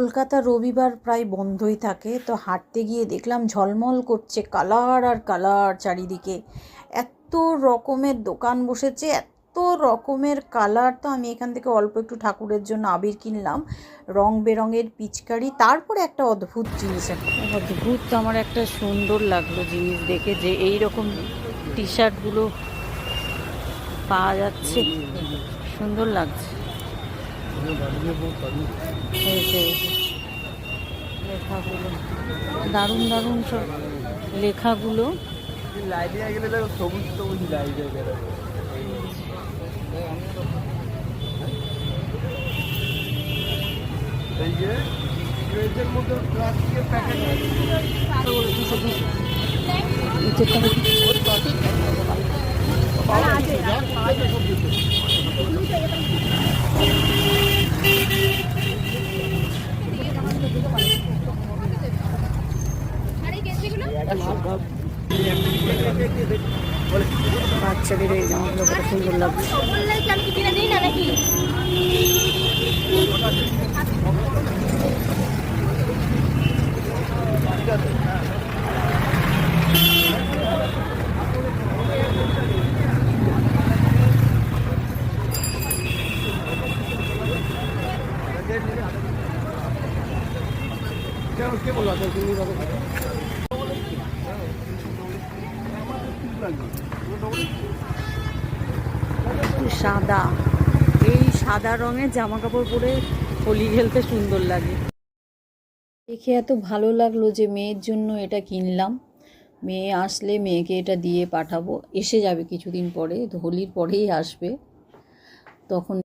কলকাতা রবিবার প্রায় বন্ধই থাকে, তো হাঁটতে গিয়ে দেখলাম ঝলমল করছে কালার আর কালার চারিদিকে। এত রকমের দোকান বসেছে, এত রকমের কালার। তো আমি এখান থেকে অল্প একটু ঠাকুরের জন্য আবির কিনলাম, রং বেরঙের পিচকারি। তারপরে একটা অদ্ভুত জিনিস, অদ্ভুত আমার একটা সুন্দর লাগলো জিনিস দেখে, যে এই রকম টি শার্টগুলো পাওয়া যাচ্ছে, সুন্দর লাগছে। লেখাগুলো দারুণ দারুণ, সব লেখাগুলো। বাচ্চাদের এই জামাগুলো কত সুন্দর লাগছে। সাদা, এই সাদা রঙের জামা কাপড় পরে হোলি খেলতে সুন্দর লাগে। দেখে এত ভালো লাগলো যে মেয়ের জন্য এটা কিনলাম। মেয়ে আসলে মেয়েকে এটা দিয়ে পাঠাবো, এসে যাবে কিছুদিন পরে, হোলির পরেই আসবে তখন।